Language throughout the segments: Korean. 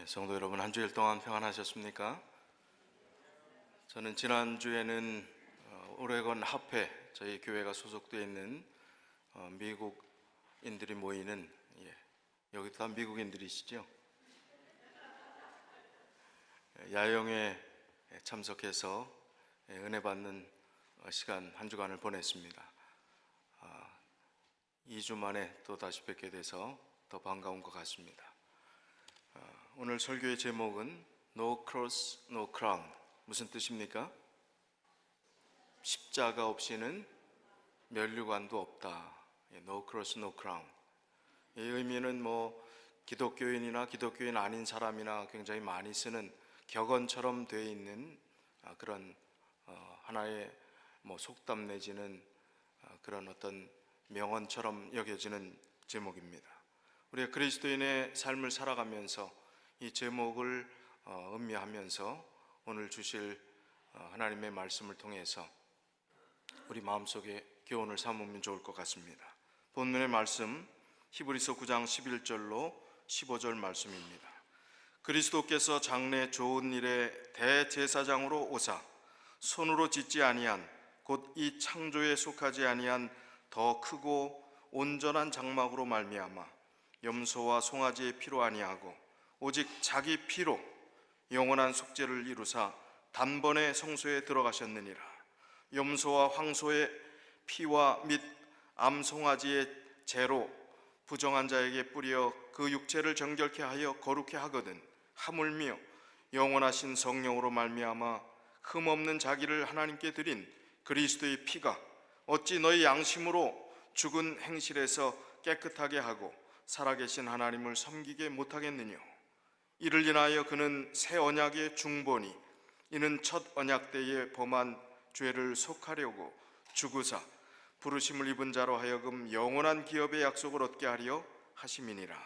성도 여러분, 한 주일 동안 평안하셨습니까? 저는 지난주에는 오레곤 합회, 저희 교회가 소속되어 있는 미국인들이 모이는, 여기도 다 미국인들이시죠? 야영에 참석해서 은혜 받는 시간, 한 주간을 보냈습니다. 2주 만에 또 다시 뵙게 돼서 더 반가운 것 같습니다. 오늘 설교의 제목은 No Cross, No Crown. 무슨 뜻입니까? 십자가 없이는 면류관도 없다. No Cross, No Crown. 이 의미는 기독교인이나 기독교인 아닌 사람이나 굉장히 많이 쓰는 격언처럼 되어 있는 그런 하나의 속담 내지는 그런 어떤 명언처럼 여겨지는 제목입니다. 우리가 그리스도인의 삶을 살아가면서 이 제목을 음미하면서 오늘 주실 하나님의 말씀을 통해서 우리 마음속에 교훈을 삼으면 좋을 것 같습니다. 본문의 말씀 히브리서 9장 11절로 15절 말씀입니다. 그리스도께서 장래 좋은 일의 대제사장으로 오사 손으로 짓지 아니한 곧 이 창조에 속하지 아니한 더 크고 온전한 장막으로 말미암아 염소와 송아지의 피로 아니하고 오직 자기 피로 영원한 속죄를 이루사 단번에 성소에 들어가셨느니라. 염소와 황소의 피와 및 암송아지의 재로 부정한 자에게 뿌려 그 육체를 정결케 하여 거룩케 하거든 하물며 영원하신 성령으로 말미암아 흠없는 자기를 하나님께 드린 그리스도의 피가 어찌 너희 양심으로 죽은 행실에서 깨끗하게 하고 살아계신 하나님을 섬기게 못하겠느냐. 이를 인하여 그는 새 언약의 중보니 이는 첫 언약 때에 범한 죄를 속하려고 죽으사 부르심을 입은 자로 하여금 영원한 기업의 약속을 얻게 하려 하심이니라.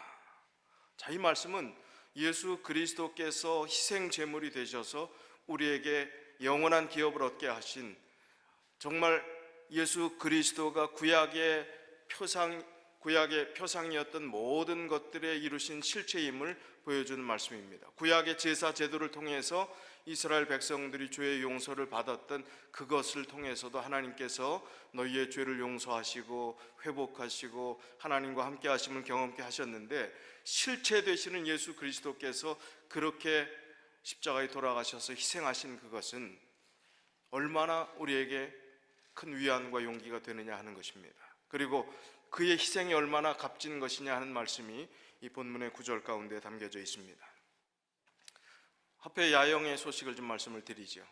자, 이 말씀은 예수 그리스도께서 희생 제물이 되셔서 우리에게 영원한 기업을 얻게 하신, 정말 예수 그리스도가 구약의 표상이었던 모든 것들에 이루신 실체임을 보여주는 말씀입니다. 구약의 제사 제도를 통해서 이스라엘 백성들이 죄의 용서를 받았던 그것을 통해서도 하나님께서 너희의 죄를 용서하시고 회복하시고 하나님과 함께 하심을 경험케 하셨는데, 실체 되시는 예수 그리스도께서 그렇게 십자가에 돌아가셔서 희생하신 그것은 얼마나 우리에게 큰 위안과 용기가 되느냐 하는 것입니다. 그리고 그의 희생이 얼마나 값진 것이냐 하는 말씀이 이 본문의 구절 가운데 담겨져 있습니다. 합회 야영의 소식을 좀 말씀을 드리죠.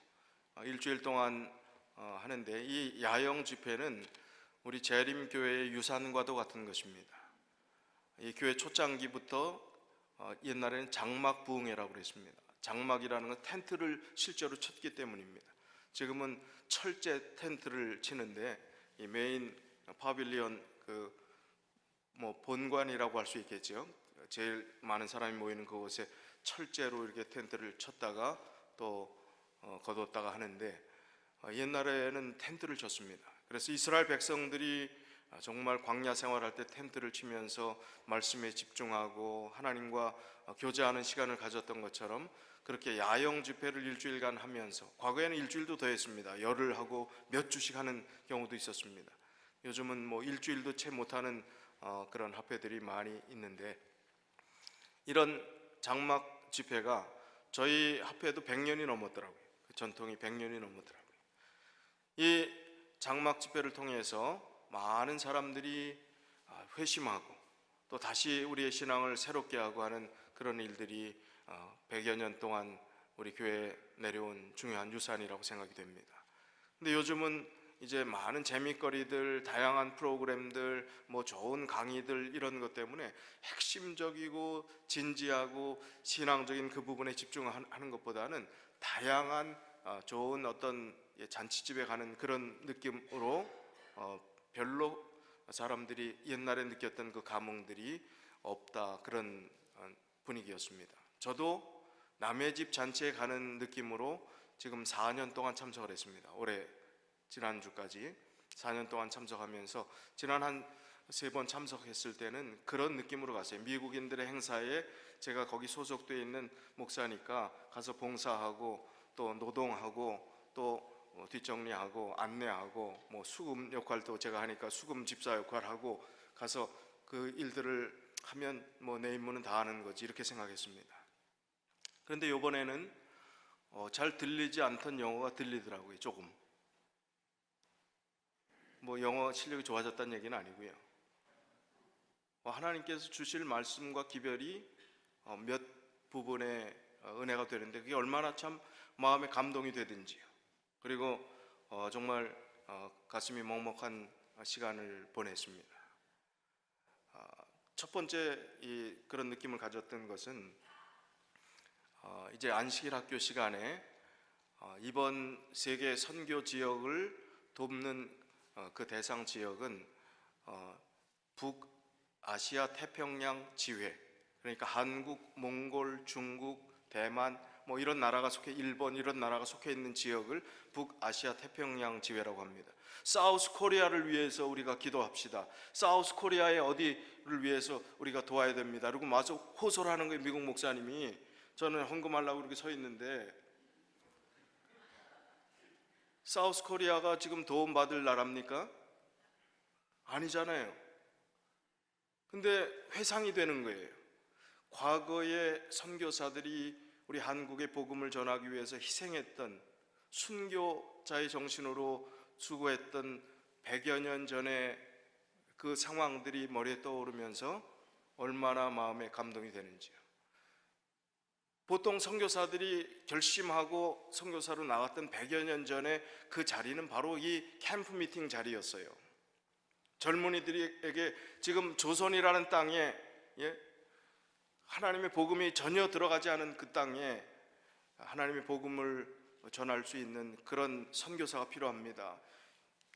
일주일 동안 하는데 이 야영 집회는 우리 재림교회의 유산과도 같은 것입니다. 이 교회 초창기부터 옛날에는 장막 부흥회라고 그랬습니다. 장막이라는 건 텐트를 실제로 쳤기 때문입니다. 지금은 철제 텐트를 치는데 이 메인 파빌리온 본관이라고 할 수 있겠죠. 제일 많은 사람이 모이는 그곳에 철제로 이렇게 텐트를 쳤다가 또 거뒀다가 하는데, 옛날에는 텐트를 쳤습니다. 그래서 이스라엘 백성들이 정말 광야 생활할 때 텐트를 치면서 말씀에 집중하고 하나님과 교제하는 시간을 가졌던 것처럼 그렇게 야영 집회를 일주일간 하면서, 과거에는 일주일도 더 했습니다. 열흘 하고 몇 주씩 하는 경우도 있었습니다. 요즘은 일주일도 채 못하는 그런 합회들이 많이 있는데, 이런 장막 집회가 저희 합회도 100년이 넘었더라고요. 그 전통이 100년이 넘었더라고요. 이 장막 집회를 통해서 많은 사람들이 회심하고 또 다시 우리의 신앙을 새롭게 하고 하는 그런 일들이 100여 년 동안 우리 교회에 내려온 중요한 유산이라고 생각이 됩니다. 근데 요즘은 이제 많은 재미거리들, 다양한 프로그램들, 좋은 강의들, 이런 것 때문에 핵심적이고 진지하고 신앙적인 그 부분에 집중하는 것보다는 다양한 좋은 어떤 잔치집에 가는 그런 느낌으로 별로 사람들이 옛날에 느꼈던 그 감흥들이 없다, 그런 분위기였습니다. 저도 남의 집 잔치에 가는 느낌으로 지금 4년 동안 참석을 했습니다. 올해 지난주까지 4년 동안 참석하면서 지난 한 3번 참석했을 때는 그런 느낌으로 갔어요. 미국인들의 행사에 제가 거기 소속되어 있는 목사니까 가서 봉사하고 또 노동하고 또 뒷정리하고 안내하고 뭐 수금 역할도 제가 하니까 수금 집사 역할하고 가서 그 일들을 하면 뭐 내 임무는 다 하는 거지 이렇게 생각했습니다. 그런데 이번에는 잘 들리지 않던 영어가 들리더라고요. 조금. 뭐 영어 실력이 좋아졌다는 얘기는 아니고요. 하나님께서 주실 말씀과 기별이 몇 부분의 은혜가 되는데 그게 얼마나 참 마음에 감동이 되든지요. 그리고 정말 가슴이 먹먹한 시간을 보냈습니다. 첫 번째 그런 느낌을 가졌던 것은 이제 안식일 학교 시간에 이번 세계 선교 지역을 돕는 그 대상 지역은 북아시아 태평양 지회, 그러니까 한국, 몽골, 중국, 대만 뭐 이런 나라가 속해, 일본 이런 나라가 속해 있는 지역을 북아시아 태평양 지회라고 합니다. 사우스 코리아를 위해서 우리가 기도합시다. 사우스 코리아의 어디를 위해서 우리가 도와야 됩니다. 그리고 마저 호소를 하는 거예요. 미국 목사님이. 저는 헌금하려고 이렇게 서 있는데, 사우스 코리아가 지금 도움받을 나라입니까? 아니잖아요. 근데 회상이 되는 거예요. 과거의 선교사들이 우리 한국의 복음을 전하기 위해서 희생했던, 순교자의 정신으로 수고했던 100여 년 전의 그 상황들이 머리에 떠오르면서 얼마나 마음에 감동이 되는지요. 보통 선교사들이 결심하고 선교사로 나갔던 100여 년 전에 그 자리는 바로 이 캠프 미팅 자리였어요. 젊은이들에게 지금 조선이라는 땅에 하나님의 복음이 전혀 들어가지 않은 그 땅에 하나님의 복음을 전할 수 있는 그런 선교사가 필요합니다.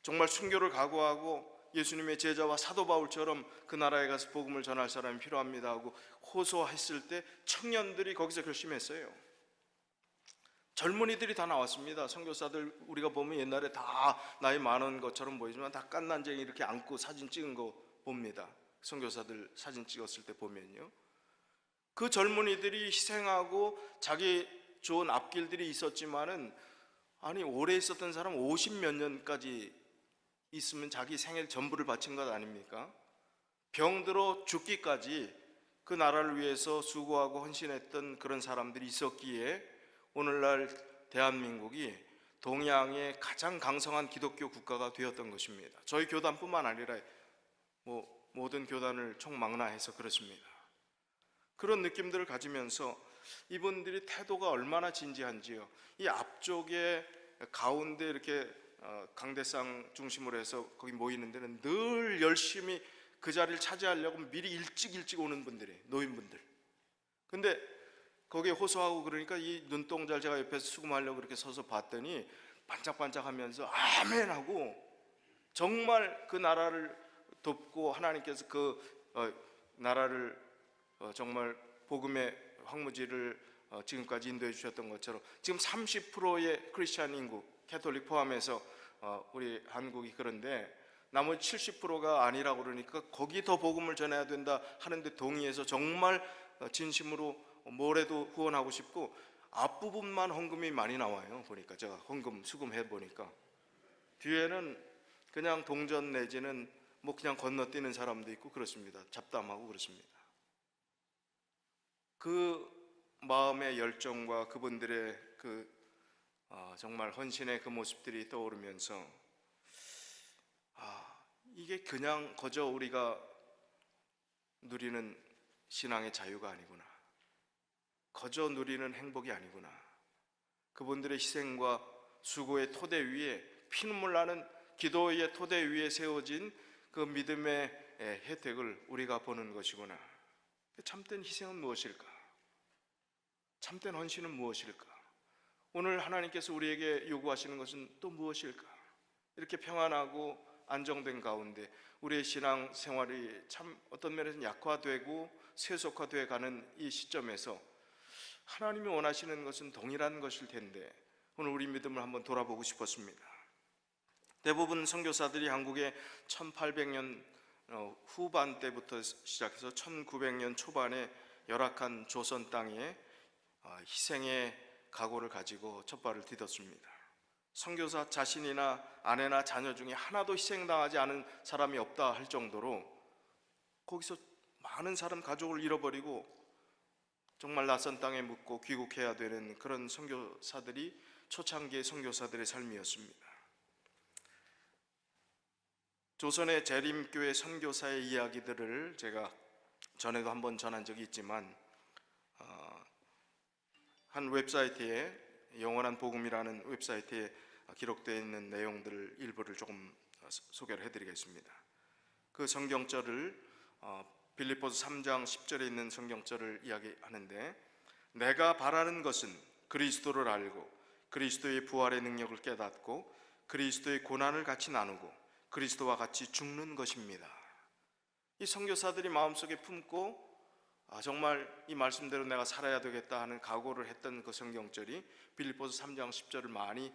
정말 순교를 각오하고 예수님의 제자와 사도 바울처럼 그 나라에 가서 복음을 전할 사람이 필요합니다 하고 호소했을 때 청년들이 거기서 결심했어요. 젊은이들이 다 나왔습니다. 선교사들 우리가 보면 옛날에 다 나이 많은 것처럼 보이지만 다 깐난쟁이 이렇게 안고 사진 찍은 거 봅니다. 선교사들 사진 찍었을 때 보면요, 그 젊은이들이 희생하고 자기 좋은 앞길들이 있었지만은, 아니 오래 있었던 사람 50몇 년까지 있으면 자기 생일 전부를 바친 것 아닙니까? 병들어 죽기까지 그 나라를 위해서 수고하고 헌신했던 그런 사람들이 있었기에 오늘날 대한민국이 동양의 가장 강성한 기독교 국가가 되었던 것입니다. 저희 교단뿐만 아니라 모든 교단을 총망라해서 그렇습니다. 그런 느낌들을 가지면서 이분들이 태도가 얼마나 진지한지요. 이 앞쪽에 가운데 이렇게 강대상 중심으로 해서 거기 모이는 데는 늘 열심히 그 자리를 차지하려고 미리 일찍 오는 분들이, 노인분들. 근데 거기에 호소하고 그러니까 이 눈동자를 제가 옆에서 수금하려고 그렇게 서서 봤더니 반짝반짝하면서 아멘 하고 정말 그 나라를 돕고 하나님께서 그 나라를 정말 복음의 황무지를 지금까지 인도해 주셨던 것처럼 지금 30%의 크리스찬 인구, 캐톨릭 포함해서 우리 한국이 그런데 나머지 70%가 아니라고 그러니까 거기 더 복음을 전해야 된다 하는데 동의해서 정말 진심으로 뭐래도 후원하고 싶고, 앞부분만 헌금이 많이 나와요. 보니까 제가 헌금 수금해 보니까 뒤에는 그냥 동전 내지는 뭐 그냥 건너뛰는 사람도 있고 그렇습니다. 잡담하고 그렇습니다. 그 마음의 열정과 그분들의 정말 헌신의 그 모습들이 떠오르면서 이게 그냥 거저 우리가 누리는 신앙의 자유가 아니구나, 거저 누리는 행복이 아니구나. 그분들의 희생과 수고의 토대 위에, 피눈물 나는 기도의 토대 위에 세워진 그 믿음의 혜택을 우리가 보는 것이구나. 참된 희생은 무엇일까? 참된 헌신은 무엇일까? 오늘 하나님께서 우리에게 요구하시는 것은 또 무엇일까? 이렇게 평안하고 안정된 가운데 우리의 신앙 생활이 참 어떤 면에서는 약화되고 세속화되어 가는 이 시점에서 하나님이 원하시는 것은 동일한 것일 텐데 오늘 우리 믿음을 한번 돌아보고 싶었습니다. 대부분 선교사들이 한국에 1800년 후반 때부터 시작해서 1900년 초반에 열악한 조선 땅에 희생의 각오를 가지고 첫발을 디뎠습니다. 선교사 자신이나 아내나 자녀 중에 하나도 희생당하지 않은 사람이 없다 할 정도로 거기서 많은 사람 가족을 잃어버리고 정말 낯선 땅에 묻고 귀국해야 되는 그런 선교사들이 초창기의 선교사들의 삶이었습니다. 조선의 재림교회 선교사의 이야기들을 제가 전에도 한번 전한 적이 있지만 한 웹사이트에 영원한 복음이라는 웹사이트에 기록되어 있는 내용들을 일부를 조금 소개를 해드리겠습니다. 그 성경절을 빌립보서 3장 10절에 있는 성경절을 이야기하는데, 내가 바라는 것은 그리스도를 알고 그리스도의 부활의 능력을 깨닫고 그리스도의 고난을 같이 나누고 그리스도와 같이 죽는 것입니다. 이 선교사들이 마음속에 품고 정말 이 말씀대로 내가 살아야 되겠다 하는 각오를 했던 그 성경절이 빌립보서 3장 10절을 많이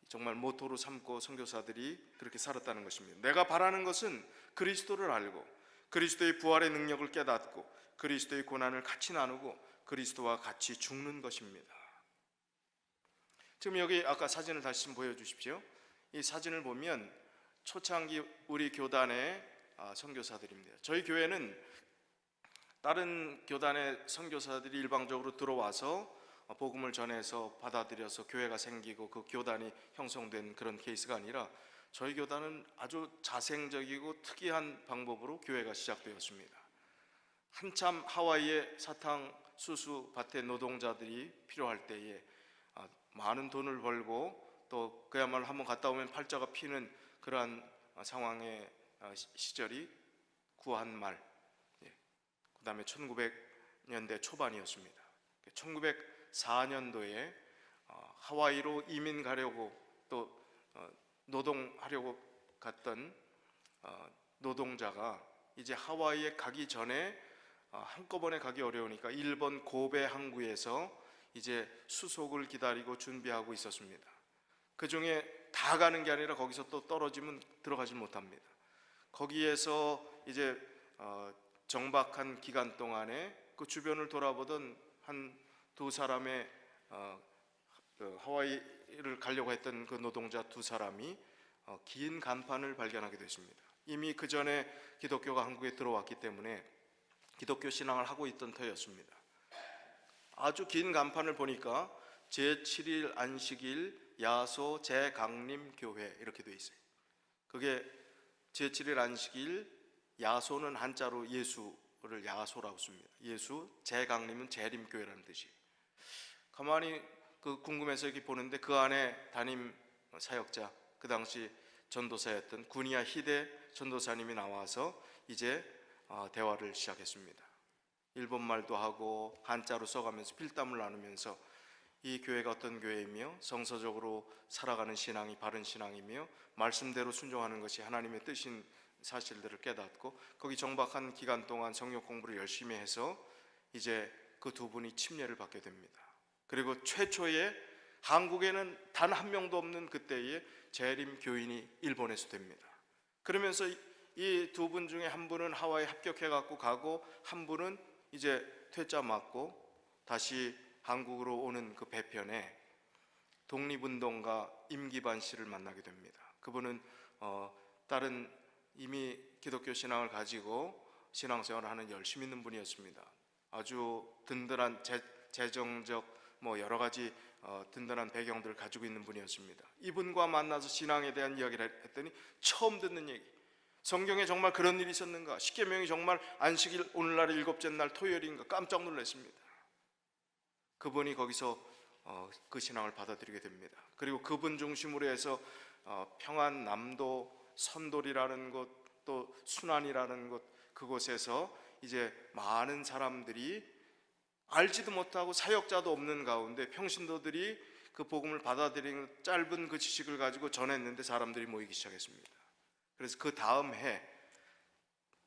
정말 모토로 삼고 선교사들이 그렇게 살았다는 것입니다. 내가 바라는 것은 그리스도를 알고 그리스도의 부활의 능력을 깨닫고 그리스도의 고난을 같이 나누고 그리스도와 같이 죽는 것입니다. 지금 여기 아까 사진을 다시 좀 보여주십시오. 이 사진을 보면 초창기 우리 교단의 선교사들입니다. 저희 교회는 다른 교단의 선교사들이 일방적으로 들어와서 복음을 전해서 받아들여서 교회가 생기고 그 교단이 형성된 그런 케이스가 아니라 저희 교단은 아주 자생적이고 특이한 방법으로 교회가 시작되었습니다. 한참 하와이의 사탕수수 밭의 노동자들이 필요할 때에 많은 돈을 벌고 또 그야말로 한번 갔다 오면 팔자가 피는 그러한 상황의 시절이 구한 말, 그 다음에 1900년대 초반이었습니다. 1904년도에 하와이로 이민 가려고 또 노동하려고 갔던 노동자가 이제 하와이에 가기 전에 한꺼번에 가기 어려우니까 일본 고베 항구에서 이제 수속을 기다리고 준비하고 있었습니다. 그 중에 다 가는 게 아니라 거기서 또 떨어지면 들어가지 못합니다. 거기에서 이제 정박한 기간 동안에 그 주변을 돌아보던 한 두 사람의 하와이를 가려고 했던 그 노동자 두 사람이 긴 간판을 발견하게 됐습니다. 이미 그 전에 기독교가 한국에 들어왔기 때문에 기독교 신앙을 하고 있던 터였습니다. 아주 긴 간판을 보니까 제7일 안식일 야소 재강림교회 이렇게 돼 있어요. 그게 제7일 안식일, 야소는 한자로 예수를 야소라고 씁니다. 예수, 재강림은 재림교회라는 뜻이에요. 가만히 궁금해서 이렇게 보는데 그 안에 담임 사역자, 그 당시 전도사였던 구니야 히데 전도사님이 나와서 이제 대화를 시작했습니다. 일본말도 하고 한자로 써가면서 필담을 나누면서 이 교회가 어떤 교회이며 성서적으로 살아가는 신앙이 바른 신앙이며 말씀대로 순종하는 것이 하나님의 뜻인 사실들을 깨닫고 거기 정박한 기간 동안 성경 공부를 열심히 해서 이제 그 두 분이 침례를 받게 됩니다. 그리고 최초에 한국에는 단 한 명도 없는 그때의 재림 교인이 일본에서 됩니다. 그러면서 이 두 분 중에 한 분은 하와이 합격해갖고 가고 한 분은 이제 퇴짜 맞고 다시 한국으로 오는 그 배편에 독립운동가 임기반 씨를 만나게 됩니다. 그분은 다른 이미 기독교 신앙을 가지고 신앙생활을 하는 열심히 있는 분이었습니다. 아주 든든한 재정적 여러 가지 든든한 배경들을 가지고 있는 분이었습니다. 이분과 만나서 신앙에 대한 이야기를 했더니 처음 듣는 얘기, 성경에 정말 그런 일이 있었는가, 십계명이 정말 안식일 오늘날의 일곱째 날 토요일인가 깜짝 놀랐습니다. 그분이 거기서 그 신앙을 받아들이게 됩니다. 그리고 그분 중심으로 해서 평안남도 선돌이라는 곳, 또 순안이라는 곳, 그곳에서 이제 많은 사람들이 알지도 못하고 사역자도 없는 가운데 평신도들이 그 복음을 받아들이는 짧은 그 지식을 가지고 전했는데 사람들이 모이기 시작했습니다. 그래서 그 다음 해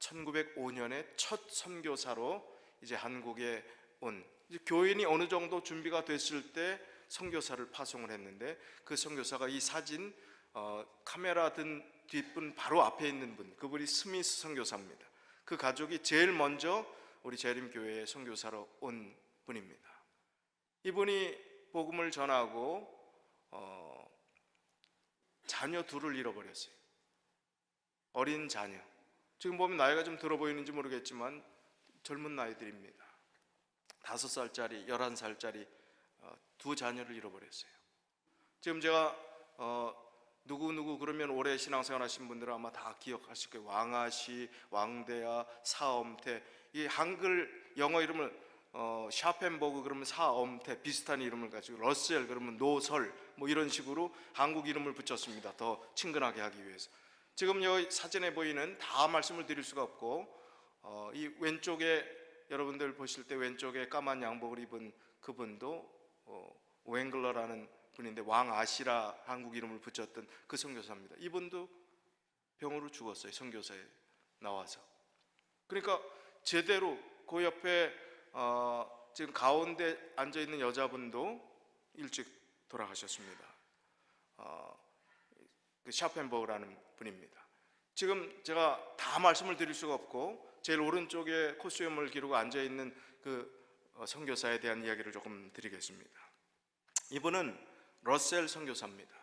1905년에 첫 선교사로 이제 한국에 온, 이제 교인이 어느 정도 준비가 됐을 때 선교사를 파송을 했는데 그 선교사가 이 사진 카메라 든 뒷분 바로 앞에 있는 분, 그분이 스미스 선교사입니다. 그 가족이 제일 먼저 우리 재림교회에 선교사로 온 분입니다. 이분이 복음을 전하고 자녀 둘을 잃어버렸어요. 어린 자녀. 지금 보면 나이가 좀 들어 보이는지 모르겠지만 젊은 나이들입니다. 5살짜리, 11살짜리 두 자녀를 잃어버렸어요. 지금 제가 누구 그러면 오래 신앙생활 하신 분들은 아마 다 기억하실 거예요. 왕아시, 왕대야, 사엄태. 이 한글 영어 이름을 샤펜버그 그러면 사엄태 비슷한 이름을 가지고, 러셀 그러면 노설 뭐 이런 식으로 한국 이름을 붙였습니다. 더 친근하게 하기 위해서. 지금 여기 사진에 보이는 다 말씀을 드릴 수가 없고, 이 왼쪽에 여러분들 보실 때 왼쪽에 까만 양복을 입은 그분도 웽글러라는 분인데, 왕아시라 한국 이름을 붙였던 그 선교사입니다. 이분도 병으로 죽었어요. 선교사에 나와서. 그러니까 제대로 그 옆에 지금 가운데 앉아 있는 여자분도 일찍 돌아가셨습니다. 그 샤펜버그라는 분입니다. 지금 제가 다 말씀을 드릴 수가 없고, 제일 오른쪽에 코스염을 기르고 앉아 있는 그 선교사에 대한 이야기를 조금 드리겠습니다. 이분은 러셀 선교사입니다.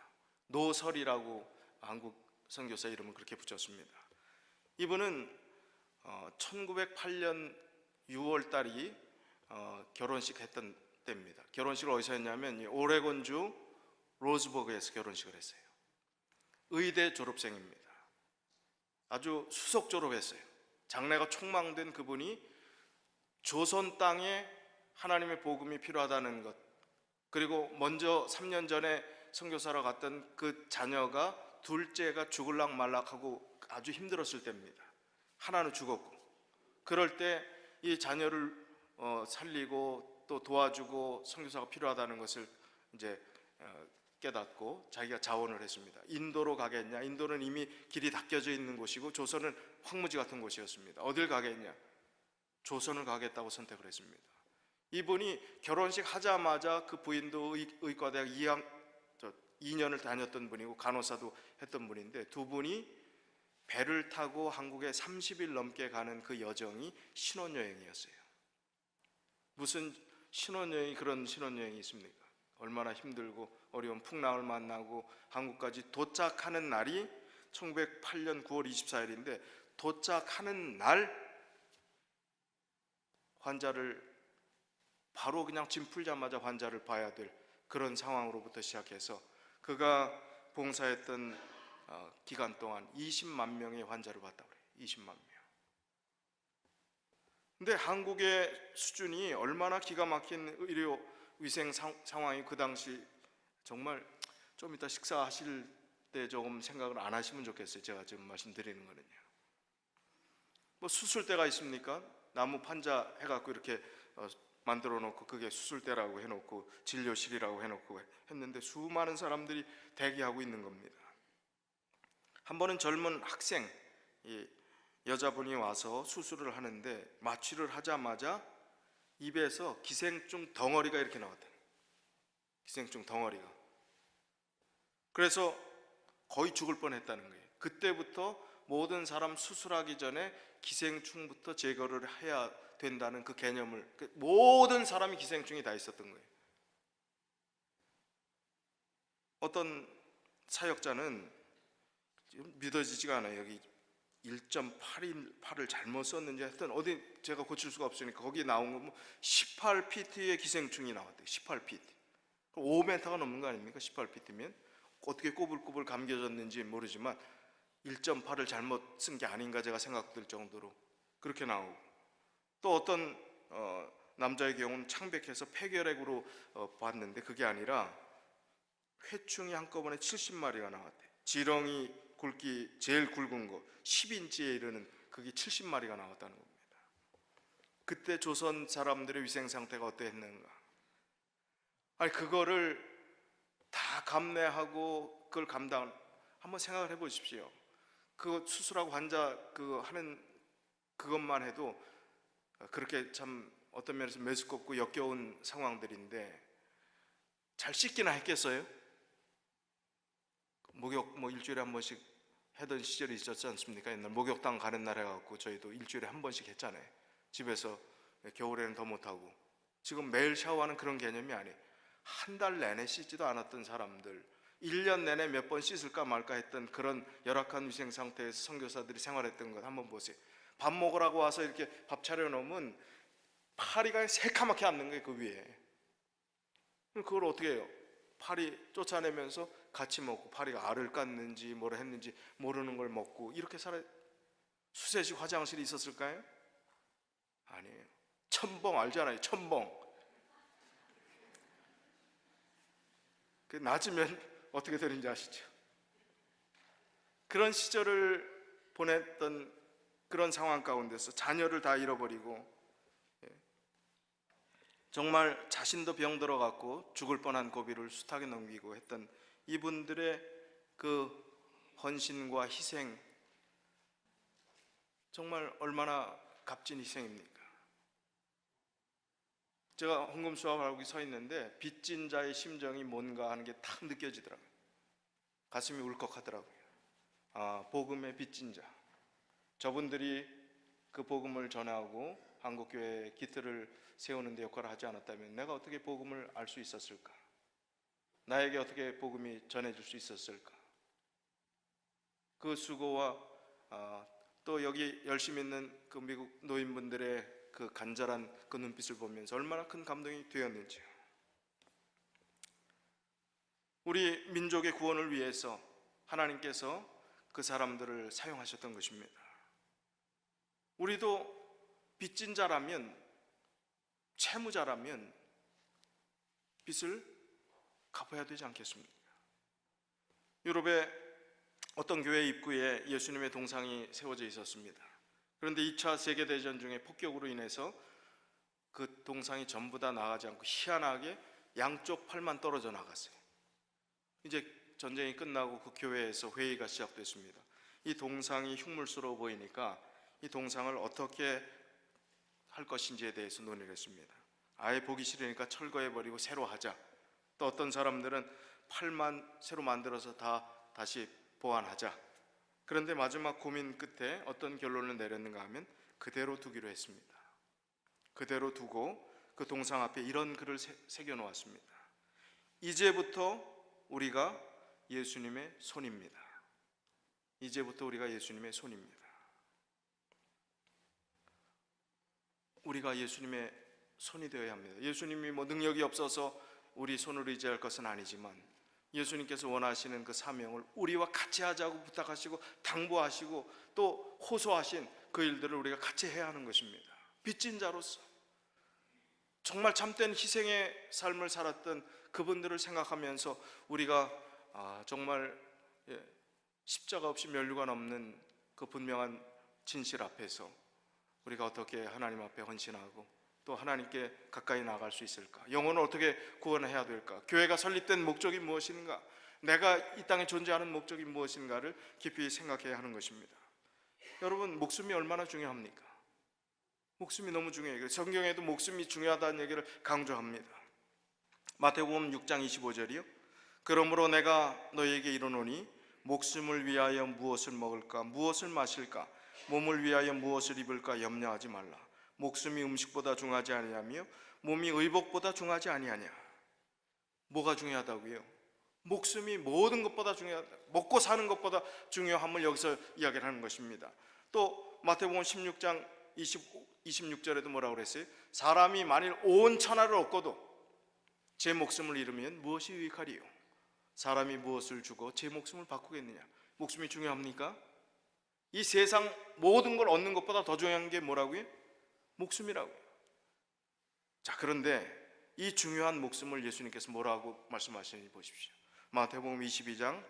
노설이라고 한국 선교사 이름을 그렇게 붙였습니다. 이분은 1908년 6월 달이 결혼식 했던 때입니다. 결혼식을 어디서 했냐면 오레곤주 로즈버그에서 결혼식을 했어요. 의대 졸업생입니다. 아주 수석 졸업했어요. 장래가 촉망된 그분이 조선 땅에 하나님의 복음이 필요하다는 것, 그리고 먼저 3년 전에 선교사로 갔던 그 자녀가 둘째가 죽을락 말락하고 아주 힘들었을 때입니다. 하나는 죽었고, 그럴 때 이 자녀를 살리고 또 도와주고 선교사가 필요하다는 것을 이제 깨닫고 자기가 자원을 했습니다. 인도로 가겠냐? 인도는 이미 길이 닦여져 있는 곳이고 조선은 황무지 같은 곳이었습니다. 어딜 가겠냐? 조선을 가겠다고 선택을 했습니다. 이분이 결혼식 하자마자 그 부인도 의과대학 2년을 다녔던 분이고 간호사도 했던 분인데, 두 분이 배를 타고 한국에 30일 넘게 가는 그 여정이 신혼여행이었어요. 무슨 신혼여행이 그런 신혼여행이 있습니까? 얼마나 힘들고 어려운 풍랑을 만나고 한국까지 도착하는 날이 1908년 9월 24일인데 도착하는 날 환자를 바로 그냥 짐 풀자마자 환자를 봐야 될 그런 상황으로부터 시작해서 그가 봉사했던 기간 동안 20만 명의 환자를 봤다고 그래요. 20만 명. 근데 한국의 수준이 얼마나 기가 막힌 의료 위생 상황이 그 당시, 정말 좀 이따 식사하실 때 조금 생각을 안 하시면 좋겠어요. 제가 지금 말씀드리는 거는요. 뭐 수술대가 있습니까? 나무 판자 해갖고 이렇게 만들어 놓고 그게 수술대라고 해놓고 진료실이라고 해놓고 했는데 수많은 사람들이 대기하고 있는 겁니다. 한 번은 젊은 학생, 여자분이 와서 수술을 하는데 마취를 하자마자 입에서 기생충 덩어리가 이렇게 나왔대요. 기생충 덩어리가. 그래서 거의 죽을 뻔했다는 거예요. 그때부터 모든 사람 수술하기 전에 기생충부터 제거를 해야 된다는 그 개념을, 모든 사람이 기생충이 다 있었던 거예요. 어떤 사역자는 지금 믿어지지가 않아요. 여기 1.8을 잘못 썼는지 하여튼 어디 제가 고칠 수가 없으니까 거기 나온 거 18pt의 기생충이 나왔대요. 18pt. 5m가 넘는 거 아닙니까? 18pt면 어떻게 꼬불꼬불 감겨졌는지 모르지만 1.8을 잘못 쓴 게 아닌가 제가 생각될 정도로 그렇게 나오고, 또 어떤 남자의 경우는 창백해서 폐결핵으로 봤는데 그게 아니라 회충이 한꺼번에 70마리가 나왔대. 지렁이 굵기 제일 굵은 거 10인치에 이르는 그게 70마리가 나왔다는 겁니다. 그때 조선 사람들의 위생 상태가 어땠는가? 아니 그거를 다 감내하고 그걸 감당, 한번 생각을 해보십시오. 그 수술하고 환자 그 하는 그것만 해도 그렇게 참 어떤 면에서 메스껍고 역겨운 상황들인데 잘 씻기나 했겠어요? 목욕 뭐 일주일에 한 번씩 하던 시절이 있었지 않습니까? 옛날 목욕탕 가는 날 해갖고 저희도 일주일에 한 번씩 했잖아요. 집에서. 겨울에는 더 못하고. 지금 매일 샤워하는 그런 개념이 아니에요. 한 달 내내 씻지도 않았던 사람들, 1년 내내 몇 번 씻을까 말까 했던 그런 열악한 위생 상태에서 선교사들이 생활했던 것 한번 보세요. 밥 먹으라고 와서 이렇게 밥 차려놓으면 파리가 새카맣게 앉는 거예요, 그 위에. 그걸 어떻게 해요? 파리 쫓아내면서 같이 먹고, 파리가 알을 깠는지 뭐라 했는지 모르는 걸 먹고 이렇게 살아. 수세식 화장실이 있었을까요? 아니에요. 첨벙 알잖아요, 첨벙. 그 낮으면 어떻게 되는지 아시죠? 그런 시절을 보냈던 그런 상황 가운데서 자녀를 다 잃어버리고, 정말 자신도 병들어 갖고 죽을 뻔한 고비를 숱하게 넘기고 했던 이분들의 그 헌신과 희생, 정말 얼마나 값진 희생입니까? 제가 헌금 수업하고 서 있는데 빚진 자의 심정이 뭔가 하는 게 탁 느껴지더라고요. 가슴이 울컥하더라고요. 아, 복음의 빚진 자. 저분들이 그 복음을 전하고 한국교회의 기틀을 세우는 데 역할을 하지 않았다면 내가 어떻게 복음을 알 수 있었을까? 나에게 어떻게 복음이 전해질 수 있었을까? 그 수고와 또 여기 열심히 있는 그 미국 노인분들의 그 간절한 그 눈빛을 보면서 얼마나 큰 감동이 되었는지요. 우리 민족의 구원을 위해서 하나님께서 그 사람들을 사용하셨던 것입니다. 우리도 빚진 자라면, 채무자라면 빚을 갚아야 되지 않겠습니까? 유럽의 어떤 교회 입구에 예수님의 동상이 세워져 있었습니다. 그런데 2차 세계대전 중에 폭격으로 인해서 그 동상이 전부 다 나가지 않고 희한하게 양쪽 팔만 떨어져 나갔어요. 이제 전쟁이 끝나고 그 교회에서 회의가 시작됐습니다. 이 동상이 흉물스러워 보이니까 이 동상을 어떻게 할 것인지에 대해서 논의를 했습니다. 아예 보기 싫으니까 철거해버리고 새로 하자. 또 어떤 사람들은 팔만 새로 만들어서 다시 보완하자. 그런데 마지막 고민 끝에 어떤 결론을 내렸는가 하면 그대로 두기로 했습니다. 그대로 두고 그 동상 앞에 이런 글을 새겨 놓았습니다. 이제부터 우리가 예수님의 손입니다. 이제부터 우리가 예수님의 손입니다. 우리가 예수님의 손이 되어야 합니다. 예수님이 뭐 능력이 없어서 우리 손을 의지할 것은 아니지만 예수님께서 원하시는 그 사명을 우리와 같이 하자고 부탁하시고 당부하시고 또 호소하신 그 일들을 우리가 같이 해야 하는 것입니다. 빚진 자로서 정말 참된 희생의 삶을 살았던 그분들을 생각하면서 우리가 정말 십자가 없이 면류관 없는 그 분명한 진실 앞에서 우리가 어떻게 하나님 앞에 헌신하고 또 하나님께 가까이 나아갈 수 있을까? 영혼을 어떻게 구원해야 될까? 교회가 설립된 목적이 무엇인가? 내가 이 땅에 존재하는 목적이 무엇인가를 깊이 생각해야 하는 것입니다. 여러분, 목숨이 얼마나 중요합니까? 목숨이 너무 중요해요. 성경에도 목숨이 중요하다는 얘기를 강조합니다. 마태복음 6장 25절이요. 그러므로 내가 너희에게 이르노니 목숨을 위하여 무엇을 먹을까? 무엇을 마실까? 몸을 위하여 무엇을 입을까? 염려하지 말라. 목숨이 음식보다 중하지 아니하며 몸이 의복보다 중하지 아니하냐. 뭐가 중요하다고요? 목숨이 모든 것보다 중요하다. 먹고 사는 것보다 중요함을 여기서 이야기를 하는 것입니다. 또 마태복음 16장 26절에도 뭐라고 그랬어요? 사람이 만일 온 천하를 얻고도 제 목숨을 잃으면 무엇이 유익하리요? 사람이 무엇을 주고 제 목숨을 바꾸겠느냐? 목숨이 중요합니까? 이 세상 모든 걸 얻는 것보다 더 중요한 게 뭐라고요? 목숨이라고요. 자, 그런데 이 중요한 목숨을 예수님께서 뭐라고 말씀하시는지 보십시오. 마태복음 22장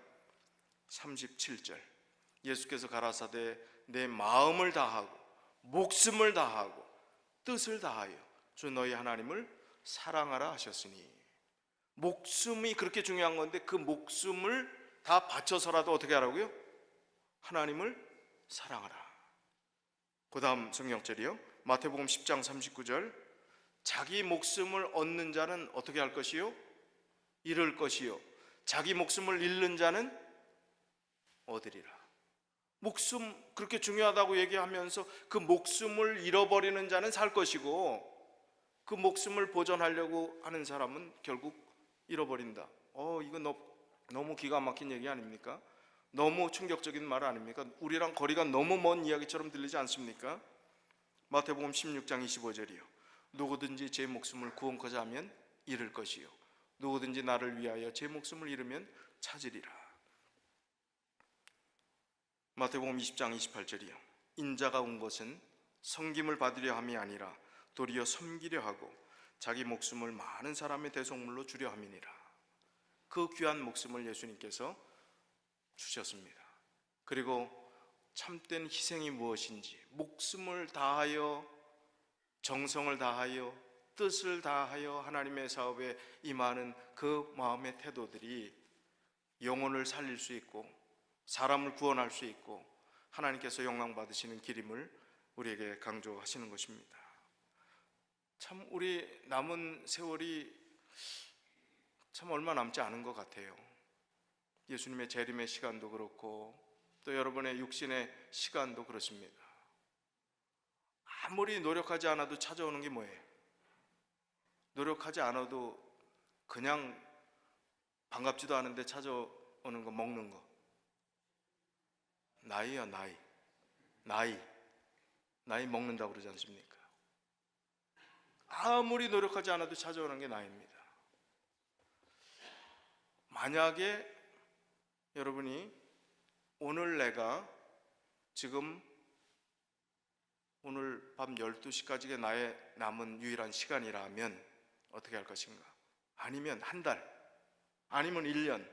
37절. 예수께서 가라사대 내 마음을 다하고 목숨을 다하고 뜻을 다하여 주 너희 하나님을 사랑하라 하셨으니, 목숨이 그렇게 중요한 건데 그 목숨을 다 바쳐서라도 어떻게 하라고요? 하나님을 사랑하라. 그 다음 성경절이요, 마태복음 10장 39절. 자기 목숨을 얻는 자는 어떻게 할 것이요? 잃을 것이요. 자기 목숨을 잃는 자는 얻으리라. 목숨 그렇게 중요하다고 얘기하면서 그 목숨을 잃어버리는 자는 살 것이고 그 목숨을 보존하려고 하는 사람은 결국 잃어버린다. 이거 너무 기가 막힌 얘기 아닙니까? 너무 충격적인 말 아닙니까? 우리랑 거리가 너무 먼 이야기처럼 들리지 않습니까? 마태복음 16장 25절이요. 누구든지 제 목숨을 구원코자 하면 잃을 것이요 누구든지 나를 위하여 제 목숨을 잃으면 찾으리라. 마태복음 20장 28절이요. 인자가 온 것은 섬김을 받으려 함이 아니라 도리어 섬기려 하고 자기 목숨을 많은 사람의 대속물로 주려 함이니라. 그 귀한 목숨을 예수님께서 주셨습니다. 그리고 참된 희생이 무엇인지 목숨을 다하여 정성을 다하여 뜻을 다하여 하나님의 사업에 임하는 그 마음의 태도들이 영혼을 살릴 수 있고 사람을 구원할 수 있고 하나님께서 영광 받으시는 길임을 우리에게 강조하시는 것입니다. 참 우리 남은 세월이 참 얼마 남지 않은 것 같아요. 예수님의 재림의 시간도 그렇고 또 여러분의 육신의 시간도 그렇습니다. 아무리 노력하지 않아도 찾아오는 게 뭐예요? 노력하지 않아도 그냥 반갑지도 않은데 찾아오는 거, 먹는 거. 나이야, 나이 먹는다고 그러지 않습니까? 아무리 노력하지 않아도 찾아오는 게 나이입니다. 만약에 여러분이 오늘 내가 지금 오늘 밤 12시까지가 나의 남은 유일한 시간이라면 어떻게 할 것인가? 아니면 한 달, 아니면 1년,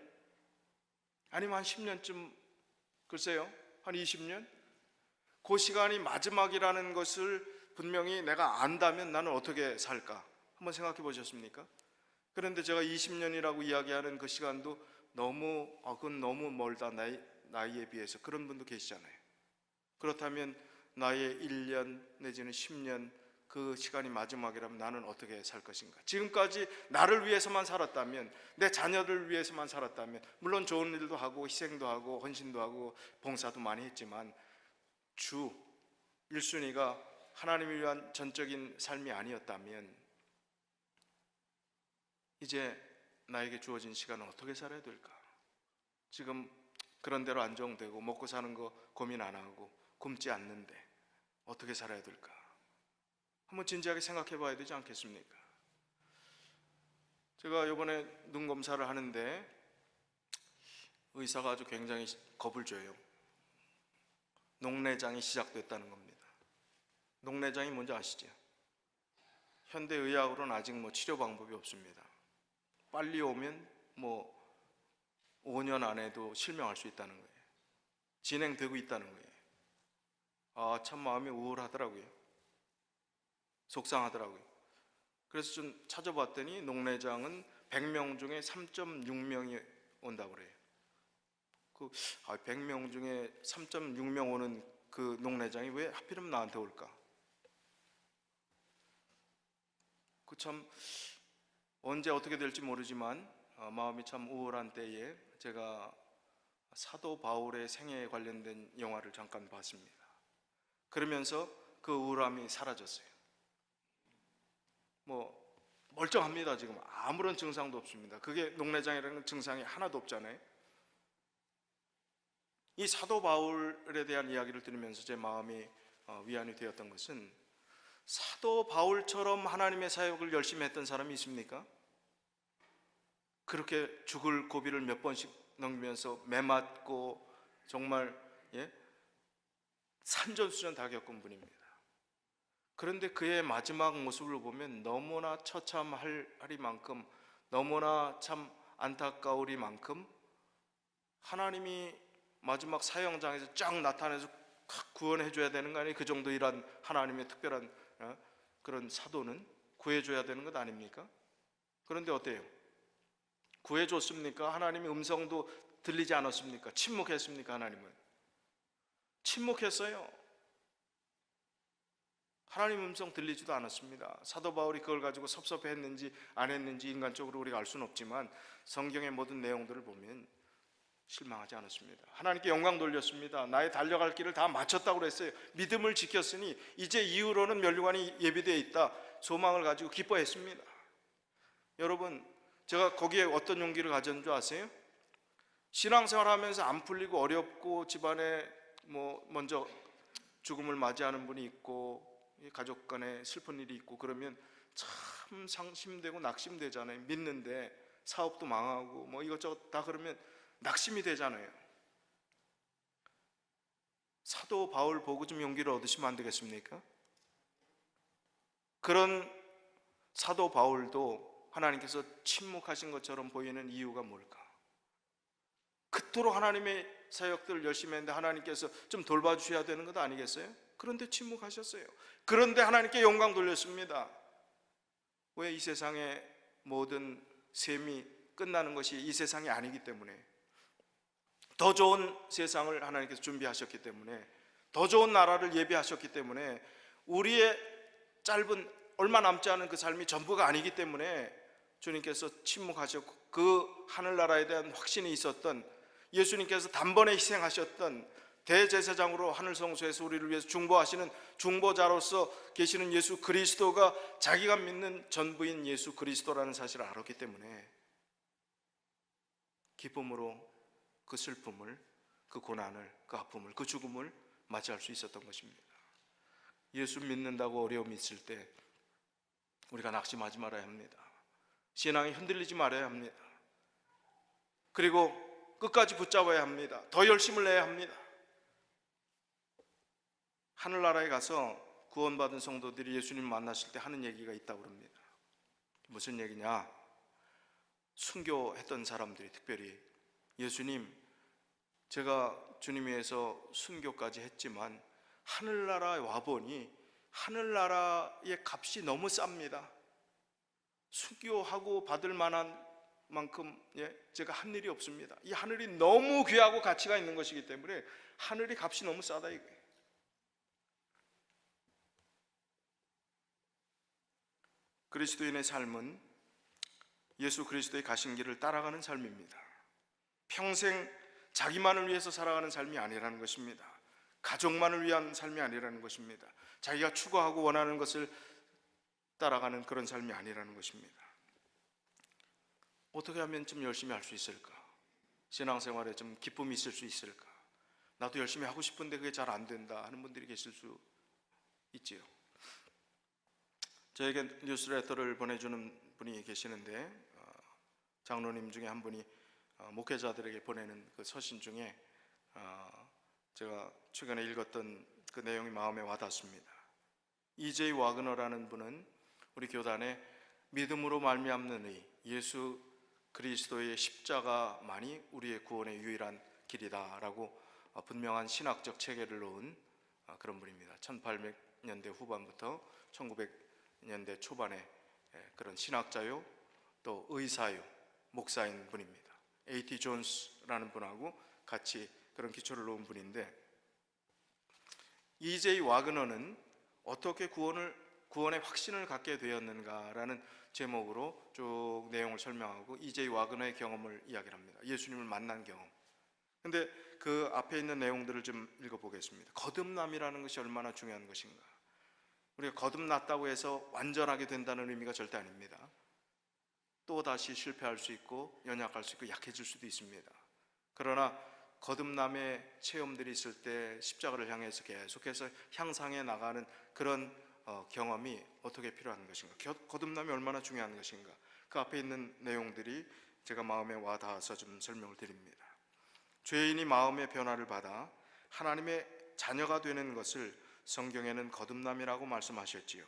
아니면 한 10년쯤, 글쎄요, 한 20년? 그 시간이 마지막이라는 것을 분명히 내가 안다면 나는 어떻게 살까? 한번 생각해 보셨습니까? 그런데 제가 20년이라고 이야기하는 그 시간도 그건 너무 멀다, 나이에 비해서. 그런 분도 계시잖아요. 그렇다면 나의 1년 내지는 10년 그 시간이 마지막이라면 나는 어떻게 살 것인가? 지금까지 나를 위해서만 살았다면, 내 자녀를 위해서만 살았다면, 물론 좋은 일도 하고 희생도 하고 헌신도 하고 봉사도 많이 했지만 주 1순위가 하나님을 위한 전적인 삶이 아니었다면 이제 나에게 주어진 시간은 어떻게 살아야 될까? 지금 그런 대로 안정되고 먹고 사는 거 고민 안 하고 굶지 않는데 어떻게 살아야 될까? 한번 진지하게 생각해 봐야 되지 않겠습니까? 제가 이번에 눈 검사를 하는데 의사가 아주 굉장히 겁을 줘요. 녹내장이 시작됐다는 겁니다. 녹내장이 뭔지 아시죠? 현대의학으로는 아직 치료 방법이 없습니다. 빨리 오면 5년 안에도 실명할 수 있다는 거예요. 진행되고 있다는 거예요. 참 마음이 우울하더라고요. 속상하더라고요. 그래서 좀 찾아봤더니 녹내장은 100명 중에 3.6명이 온다고 그래요. 100명 중에 3.6명 오는 그 녹내장이 왜 하필이면 나한테 올까? 참 언제 어떻게 될지 모르지만 마음이 참 우울한 때에 제가 사도 바울의 생애에 관련된 영화를 잠깐 봤습니다. 그러면서 그 우울함이 사라졌어요. 멀쩡합니다. 지금 아무런 증상도 없습니다. 그게 녹내장이라는 증상이 하나도 없잖아요. 이 사도 바울에 대한 이야기를 들으면서 제 마음이 위안이 되었던 것은, 사도 바울처럼 하나님의 사역을 열심히 했던 사람이 있습니까? 그렇게 죽을 고비를 몇 번씩 넘기면서 매 맞고 정말 산전수전 다 겪은 분입니다. 그런데 그의 마지막 모습을 보면 너무나 처참하리만큼, 너무나 참 안타까우리만큼 하나님이 마지막 사형장에서 쫙 나타나서 구원해 줘야 되는 거 아니에요? 그 정도 이란 하나님의 특별한 그런 사도는 구해줘야 되는 것 아닙니까? 그런데 어때요? 구해줬습니까? 하나님의 음성도 들리지 않았습니까? 침묵했습니까? 하나님은 침묵했어요. 하나님 음성 들리지도 않았습니다. 사도 바울이 그걸 가지고 섭섭해했는지 안 했는지 인간적으로 우리가 알 수는 없지만 성경의 모든 내용들을 보면 실망하지 않았습니다. 하나님께 영광 돌렸습니다. 나의 달려갈 길을 다 마쳤다고 그랬어요. 믿음을 지켰으니 이제 이후로는 면류관이 예비되어 있다, 소망을 가지고 기뻐했습니다. 여러분, 제가 거기에 어떤 용기를 가졌는 줄 아세요? 신앙생활 하면서 안 풀리고 어렵고 집안에 먼저 죽음을 맞이하는 분이 있고 가족 간에 슬픈 일이 있고 그러면 참 상심되고 낙심되잖아요. 믿는데 사업도 망하고 이것저것 다 그러면 낙심이 되잖아요. 사도 바울 보고 좀 용기를 얻으시면 안 되겠습니까? 그런 사도 바울도 하나님께서 침묵하신 것처럼 보이는 이유가 뭘까? 그토록 하나님의 사역들을 열심히 했는데 하나님께서 좀 돌봐주셔야 되는 것 아니겠어요? 그런데 침묵하셨어요. 그런데 하나님께 영광 돌렸습니다. 왜? 이 세상의 모든 셈이 끝나는 것이 이 세상이 아니기 때문에, 더 좋은 세상을 하나님께서 준비하셨기 때문에, 더 좋은 나라를 예비하셨기 때문에, 우리의 짧은 얼마 남지 않은 그 삶이 전부가 아니기 때문에 주님께서 침묵하셨고, 그 하늘나라에 대한 확신이 있었던 예수님께서 단번에 희생하셨던 대제사장으로 하늘성소에서 우리를 위해서 중보하시는 중보자로서 계시는 예수 그리스도가 자기가 믿는 전부인 예수 그리스도라는 사실을 알았기 때문에 기쁨으로 그 슬픔을, 그 고난을, 그 아픔을, 그 죽음을 맞이할 수 있었던 것입니다. 예수 믿는다고 어려움이 있을 때 우리가 낙심하지 말아야 합니다. 신앙이 흔들리지 말아야 합니다. 그리고 끝까지 붙잡아야 합니다. 더 열심을 내야 합니다. 하늘나라에 가서 구원받은 성도들이 예수님 만났을 때 하는 얘기가 있다고 합니다. 무슨 얘기냐? 순교했던 사람들이 특별히, 예수님, 제가 주님 위해서 순교까지 했지만 하늘나라에 와보니 하늘나라의 값이 너무 쌉니다. 순교하고 받을 만한 만큼 제가 한 일이 없습니다. 이 하늘이 너무 귀하고 가치가 있는 것이기 때문에 하늘이 값이 너무 싸다 이거예요. 그리스도인의 삶은 예수 그리스도의 가신 길을 따라가는 삶입니다. 평생 자기만을 위해서 살아가는 삶이 아니라는 것입니다. 가족만을 위한 삶이 아니라는 것입니다. 자기가 추구하고 원하는 것을 따라가는 그런 삶이 아니라는 것입니다. 어떻게 하면 좀 열심히 할 수 있을까? 신앙생활에 좀 기쁨이 있을 수 있을까? 나도 열심히 하고 싶은데 그게 잘 안 된다 하는 분들이 계실 수 있지요. 저에게 뉴스레터를 보내주는 분이 계시는데, 장로님 중에 한 분이 목회자들에게 보내는 그 서신 중에 제가 최근에 읽었던 그 내용이 마음에 와닿습니다. 이제이 와그너라는 분은 우리 교단에 믿음으로 말미암는 의, 예수 그리스도의 십자가만이 우리의 구원의 유일한 길이다라고 분명한 신학적 체계를 놓은 그런 분입니다. 1800년대 후반부터 1900년대 초반에 그런 신학자요, 또 의사요, 목사인 분입니다. A.T. 존스라는 분하고 같이 그런 기초를 놓은 분인데, 이제이 와그너는 어떻게 구원의 확신을 갖게 되었는가라는 제목으로 쭉 내용을 설명하고 이제이 와그너의 경험을 이야기를 합니다. 예수님을 만난 경험. 근데 그 앞에 있는 내용들을 좀 읽어보겠습니다. 거듭남이라는 것이 얼마나 중요한 것인가. 우리가 거듭났다고 해서 완전하게 된다는 의미가 절대 아닙니다. 또 다시 실패할 수 있고 연약할 수 있고 약해질 수도 있습니다. 그러나 거듭남의 체험들이 있을 때 십자가를 향해서 계속해서 향상해 나가는 그런 경험이 어떻게 필요한 것인가, 거듭남이 얼마나 중요한 것인가, 그 앞에 있는 내용들이 제가 마음에 와 닿아서 좀 설명을 드립니다. 죄인이 마음의 변화를 받아 하나님의 자녀가 되는 것을 성경에는 거듭남이라고 말씀하셨지요.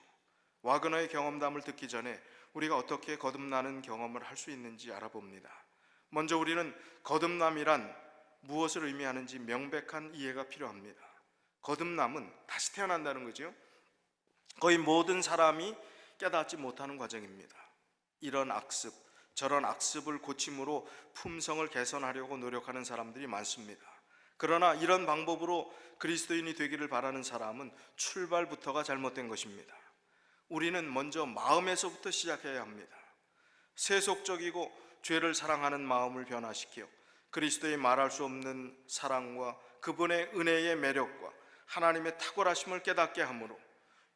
와그너의 경험담을 듣기 전에 우리가 어떻게 거듭나는 경험을 할 수 있는지 알아봅니다. 먼저 우리는 거듭남이란 무엇을 의미하는지 명백한 이해가 필요합니다. 거듭남은 다시 태어난다는 거죠. 거의 모든 사람이 깨닫지 못하는 과정입니다. 이런 악습, 저런 악습을 고침으로 품성을 개선하려고 노력하는 사람들이 많습니다. 그러나 이런 방법으로 그리스도인이 되기를 바라는 사람은 출발부터가 잘못된 것입니다. 우리는 먼저 마음에서부터 시작해야 합니다. 세속적이고 죄를 사랑하는 마음을 변화시켜 그리스도의 말할 수 없는 사랑과 그분의 은혜의 매력과 하나님의 탁월하심을 깨닫게 하므로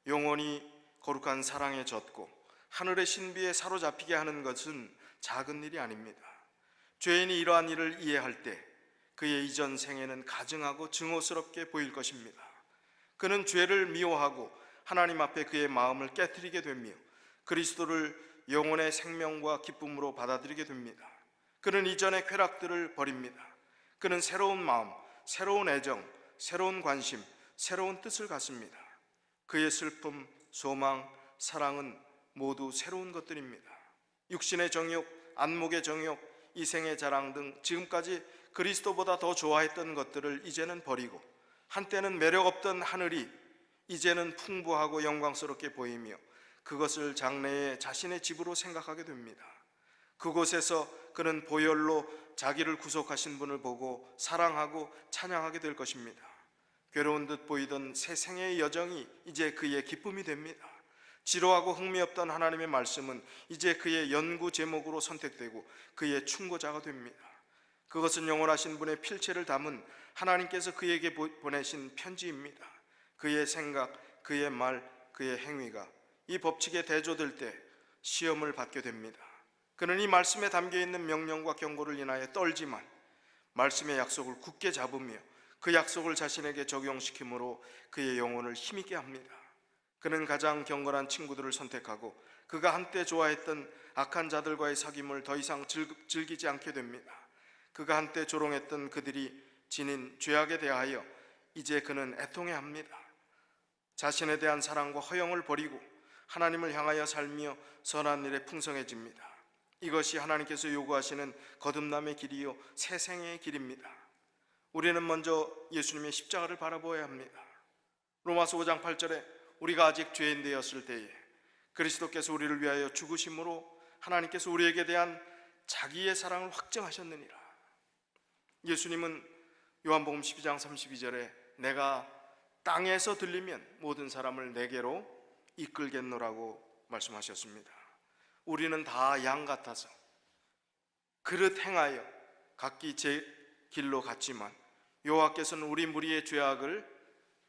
영원히 거룩한 사랑에 젖고 하늘의 신비에 사로잡히게 하는 것은 작은 일이 아닙니다. 죄인이 이러한 일을 이해할 때 그의 이전 생애는 가증하고 증오스럽게 보일 것입니다. 그는 죄를 미워하고 하나님 앞에 그의 마음을 깨트리게 되며 그리스도를 영혼의 생명과 기쁨으로 받아들이게 됩니다. 그는 이전의 쾌락들을 버립니다. 그는 새로운 마음, 새로운 애정, 새로운 관심, 새로운 뜻을 갖습니다. 그의 슬픔, 소망, 사랑은 모두 새로운 것들입니다. 육신의 정욕, 안목의 정욕, 이생의 자랑 등 지금까지 그리스도보다 더 좋아했던 것들을 이제는 버리고 한때는 매력 없던 하늘이 이제는 풍부하고 영광스럽게 보이며 그것을 장래에 자신의 집으로 생각하게 됩니다. 그곳에서 그는 보혈로 자기를 구속하신 분을 보고 사랑하고 찬양하게 될 것입니다. 괴로운 듯 보이던 새 생애의 여정이 이제 그의 기쁨이 됩니다. 지루하고 흥미없던 하나님의 말씀은 이제 그의 연구 제목으로 선택되고 그의 충고자가 됩니다. 그것은 영원하신 분의 필체를 담은 하나님께서 그에게 보내신 편지입니다. 그의 생각, 그의 말, 그의 행위가 이 법칙에 대조될 때 시험을 받게 됩니다. 그는 이 말씀에 담겨있는 명령과 경고를 인하여 떨지만 말씀의 약속을 굳게 잡으며 그 약속을 자신에게 적용시킴으로 그의 영혼을 힘있게 합니다. 그는 가장 경건한 친구들을 선택하고 그가 한때 좋아했던 악한 자들과의 사귐을 더 이상 즐기지 않게 됩니다. 그가 한때 조롱했던 그들이 지닌 죄악에 대하여 이제 그는 애통해합니다. 자신에 대한 사랑과 허영을 버리고 하나님을 향하여 살며 선한 일에 풍성해집니다. 이것이 하나님께서 요구하시는 거듭남의 길이요 새 생애의 길입니다. 우리는 먼저 예수님의 십자가를 바라보아야 합니다. 로마서 5장 8절에 우리가 아직 죄인 되었을 때에 그리스도께서 우리를 위하여 죽으심으로 하나님께서 우리에게 대한 자기의 사랑을 확증하셨느니라. 예수님은 요한복음 12장 32절에 내가 땅에서 들리면 모든 사람을 내게로 이끌겠노라고 말씀하셨습니다. 우리는 다 양 같아서 그릇 행하여 각기 제 길로 갔지만 여호와께서는 우리 무리의 죄악을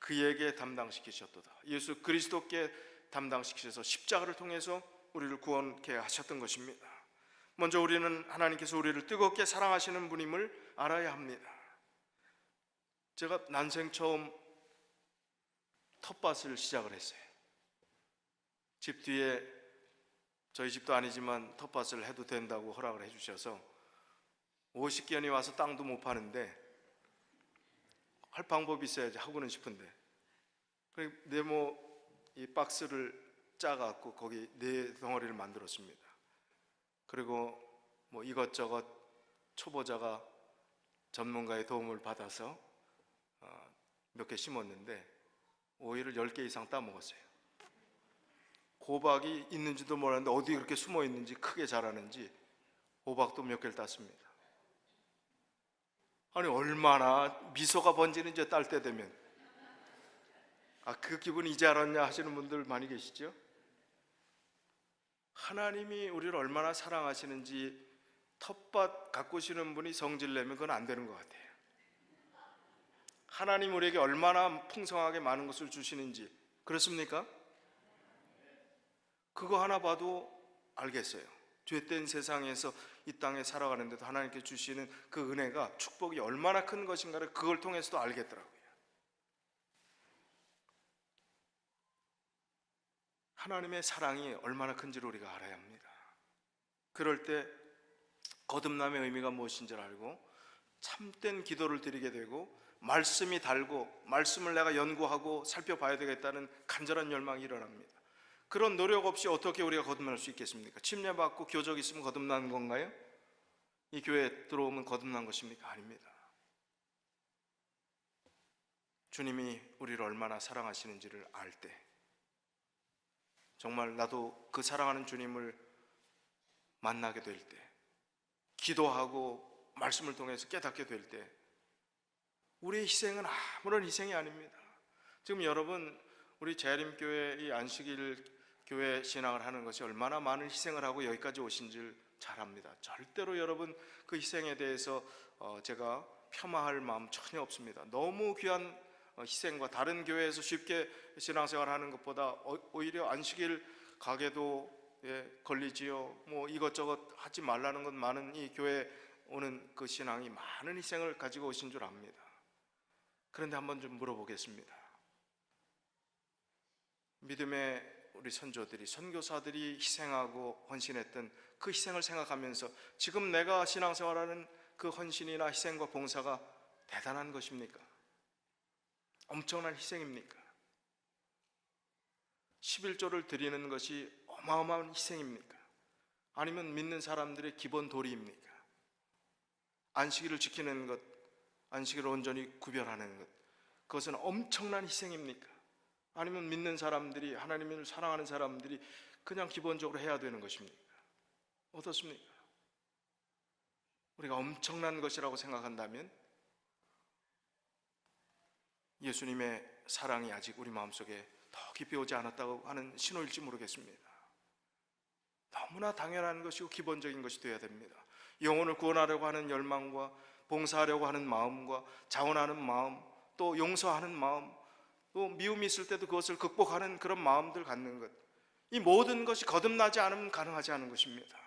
그에게 담당시키셨도다. 예수 그리스도께 담당시키셔서 십자가를 통해서 우리를 구원케 하셨던 것입니다. 먼저 우리는 하나님께서 우리를 뜨겁게 사랑하시는 분임을 알아야 합니다. 제가 난생 처음 텃밭을 시작을 했어요. 집 뒤에 저희 집도 아니지만 텃밭을 해도 된다고 허락을 해주셔서 50견이 와서 땅도 못 파는데 할 방법이 있어야지 하고는 싶은데 네모 이 박스를 짜갖고 거기 네 덩어리를 만들었습니다. 그리고 뭐 이것저것 초보자가 전문가의 도움을 받아서 몇 개 심었는데 오이를 10개 이상 따먹었어요. 호박이 있는지도 몰랐는데 어디 그렇게 숨어 있는지 크게 자라는지 호박도 몇 개를 땄습니다. 아니 얼마나 미소가 번지는지 딸 때 되면 그 기분 이제 알았냐 하시는 분들 많이 계시죠? 하나님이 우리를 얼마나 사랑하시는지 텃밭 가꾸시는 분이 성질내면 그건 안 되는 것 같아요. 하나님 우리에게 얼마나 풍성하게 많은 것을 주시는지 그렇습니까? 그거 하나 봐도 알겠어요. 죄된 세상에서 이 땅에 살아가는데도 하나님께 주시는 그 은혜가 축복이 얼마나 큰 것인가를 그걸 통해서도 알겠더라고요. 하나님의 사랑이 얼마나 큰지를 우리가 알아야 합니다. 그럴 때 거듭남의 의미가 무엇인지를 알고 참된 기도를 드리게 되고 말씀이 달고 말씀을 내가 연구하고 살펴봐야 되겠다는 간절한 열망이 일어납니다. 그런 노력 없이 어떻게 우리가 거듭날 수 있겠습니까? 침례받고 교적 있으면 거듭난 건가요? 이 교회에 들어오면 거듭난 것입니까? 아닙니다. 주님이 우리를 얼마나 사랑하시는지를 알 때 정말 나도 그 사랑하는 주님을 만나게 될 때 기도하고 말씀을 통해서 깨닫게 될 때 우리의 희생은 아무런 희생이 아닙니다. 지금 여러분 우리 재림교회 이 안식일 교회 신앙을 하는 것이 얼마나 많은 희생을 하고 여기까지 오신 줄 잘 압니다. 절대로 여러분 그 희생에 대해서 제가 폄하할 마음 전혀 없습니다. 너무 귀한 희생과 다른 교회에서 쉽게 신앙생활 하는 것보다 오히려 안식일 가게도 걸리지요. 뭐 이것저것 하지 말라는 것 많은 이 교회 오는 그 신앙이 많은 희생을 가지고 오신 줄 압니다. 그런데 한번 좀 물어보겠습니다. 믿음의 우리 선조들이, 선교사들이 희생하고 헌신했던 그 희생을 생각하면서 지금 내가 신앙생활하는 그 헌신이나 희생과 봉사가 대단한 것입니까? 엄청난 희생입니까? 11조를 드리는 것이 어마어마한 희생입니까? 아니면 믿는 사람들의 기본 도리입니까? 안식일을 지키는 것, 안식일을 온전히 구별하는 것, 그것은 엄청난 희생입니까? 아니면 믿는 사람들이, 하나님을 사랑하는 사람들이 그냥 기본적으로 해야 되는 것입니까? 어떻습니까? 우리가 엄청난 것이라고 생각한다면 예수님의 사랑이 아직 우리 마음속에 더 깊이 오지 않았다고 하는 신호일지 모르겠습니다. 너무나 당연한 것이고 기본적인 것이 되어야 됩니다. 영혼을 구원하려고 하는 열망과 봉사하려고 하는 마음과 자원하는 마음, 또 용서하는 마음, 또 미움이 있을 때도 그것을 극복하는 그런 마음들 갖는 것, 이 모든 것이 거듭나지 않으면 가능하지 않은 것입니다.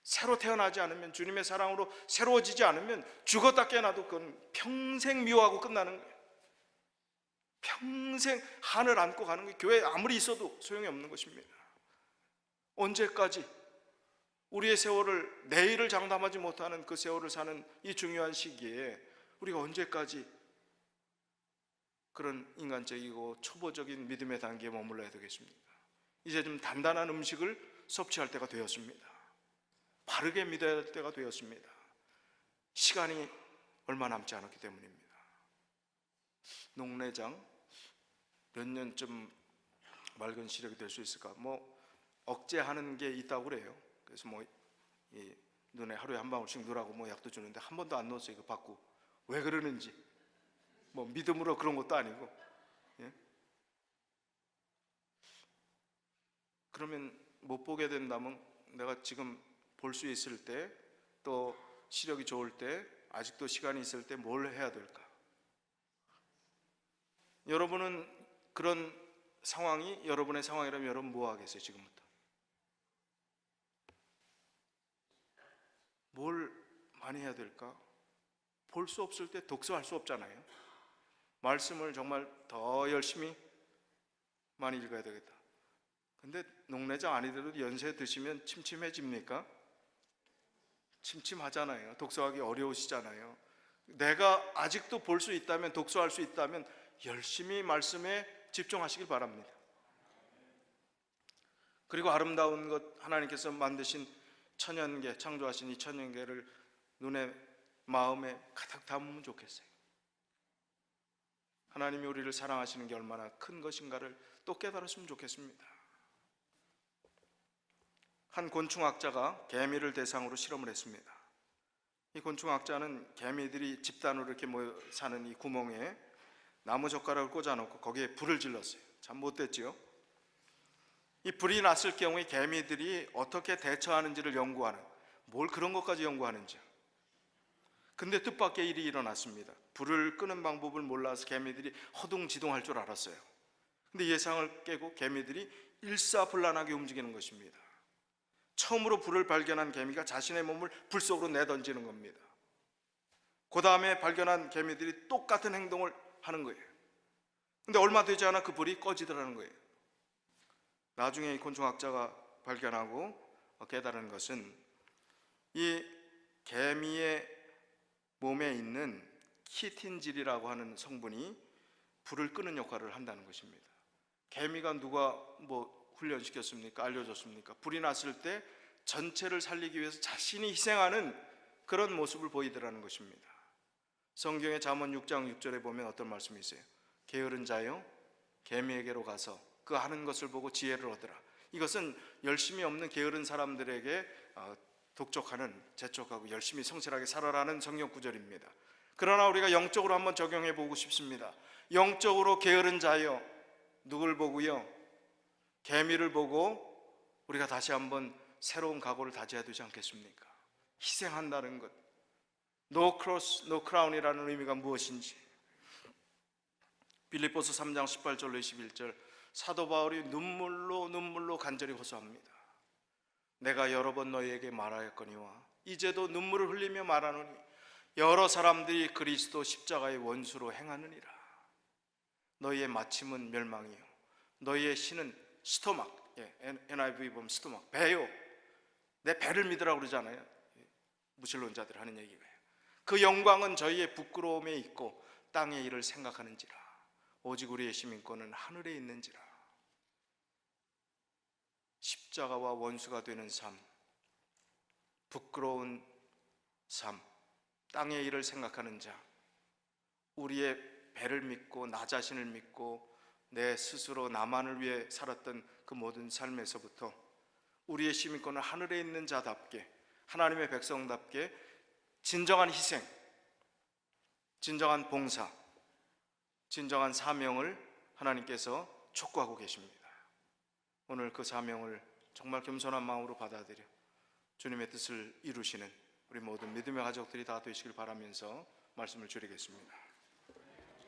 새로 태어나지 않으면, 주님의 사랑으로 새로워지지 않으면 죽었다 깨어나도 그건 평생 미워하고 끝나는 거예요. 평생 한을 안고 가는 거예요. 교회에 아무리 있어도 소용이 없는 것입니다. 언제까지 우리의 세월을, 내일을 장담하지 못하는 그 세월을 사는 이 중요한 시기에 우리가 언제까지 그런 인간적이고 초보적인 믿음의 단계에 머물러야 되겠습니까? 이제 좀 단단한 음식을 섭취할 때가 되었습니다. 바르게 믿어야 할 때가 되었습니다. 시간이 얼마 남지 않았기 때문입니다. 농내장 몇 년쯤 맑은 시력이 될 수 있을까? 뭐 억제하는 게 있다고 그래요. 그래서 뭐 이 눈에 하루에 한 방울씩 넣으라고 뭐 약도 주는데 한 번도 안 넣었어요. 이거 받고. 왜 그러는지, 뭐 믿음으로 그런 것도 아니고, 예? 그러면 못 보게 된다면 내가 지금 볼 수 있을 때, 또 시력이 좋을 때, 아직도 시간이 있을 때 뭘 해야 될까? 여러분은 그런 상황이 여러분의 상황이라면 여러분 뭐 하겠어요? 지금부터 뭘 많이 해야 될까? 볼 수 없을 때 독서할 수 없잖아요. 말씀을 정말 더 열심히 많이 읽어야 되겠다. 근데 농내장 아니더라도 연세 드시면 침침해집니까? 침침하잖아요. 독서하기 어려우시잖아요. 내가 아직도 볼 수 있다면, 독서할 수 있다면 열심히 말씀에 집중하시길 바랍니다. 그리고 아름다운 것, 하나님께서 만드신 천연계, 창조하신 이 천연계를 눈에, 마음에 가득 담으면 좋겠어요. 하나님이 우리를 사랑하시는 게 얼마나 큰 것인가를 또 깨달았으면 좋겠습니다. 한 곤충학자가 개미를 대상으로 실험을 했습니다. 이 곤충학자는 개미들이 집단으로 이렇게 모여 사는 이 구멍에 나무 젓가락을 꽂아놓고 거기에 불을 질렀어요. 참 못됐지요? 이 불이 났을 경우에 개미들이 어떻게 대처하는지를 연구하는, 뭘 그런 것까지 연구하는지. 근데 뜻밖의 일이 일어났습니다. 불을 끄는 방법을 몰라서 개미들이 허둥지둥할 줄 알았어요. 근데 예상을 깨고 개미들이 일사불란하게 움직이는 것입니다. 처음으로 불을 발견한 개미가 자신의 몸을 불 속으로 내던지는 겁니다. 그 다음에 발견한 개미들이 똑같은 행동을 하는 거예요. 근데 얼마 되지 않아 그 불이 꺼지더라는 거예요. 나중에 이 곤충학자가 발견하고 깨달은 것은 이 개미의 몸에 있는 키틴질이라고 하는 성분이 불을 끄는 역할을 한다는 것입니다. 개미가 누가 뭐 훈련시켰습니까? 알려줬습니까? 불이 났을 때 전체를 살리기 위해서 자신이 희생하는 그런 모습을 보이더라는 것입니다. 성경의 잠언 6장 6절에 보면 어떤 말씀이 있어요? 게으른 자여 개미에게로 가서 그 하는 것을 보고 지혜를 얻으라. 이것은 열심히 없는 게으른 사람들에게 독촉하는, 재촉하고 열심히 성실하게 살아라는 성경 구절입니다. 그러나 우리가 영적으로 한번 적용해 보고 싶습니다. 영적으로 게으른 자여, 누굴 보고요? 개미를 보고 우리가 다시 한번 새로운 각오를 다져야 되지 않겠습니까? 희생한다는 것, No cross, no crown이라는 의미가 무엇인지, 빌립보서 3장 18절로 21절, 사도 바울이 눈물로 간절히 호소합니다. 내가 여러 번 너희에게 말하였거니와 이제도 눈물을 흘리며 말하노니 여러 사람들이 그리스도 십자가의 원수로 행하느니라. 너희의 마침은 멸망이요 너희의 신은 스토막, NIV 보면 스토막, 배요. 내 배를 믿으라고 그러잖아요. 무신론자들 하는 얘기예요. 그 영광은 저희의 부끄러움에 있고 땅의 일을 생각하는지라. 오직 우리의 시민권은 하늘에 있는지라. 십자가와 원수가 되는 삶, 부끄러운 삶, 땅의 일을 생각하는 자, 우리의 배를 믿고 나 자신을 믿고 내 스스로 나만을 위해 살았던 그 모든 삶에서부터 우리의 시민권은 하늘에 있는 자답게, 하나님의 백성답게 진정한 희생, 진정한 봉사, 진정한 사명을 하나님께서 촉구하고 계십니다. 오늘 그 사명을 정말 겸손한 마음으로 받아들여 주님의 뜻을 이루시는 우리 모든 믿음의 가족들이 다 되시길 바라면서 말씀을 줄이겠습니다.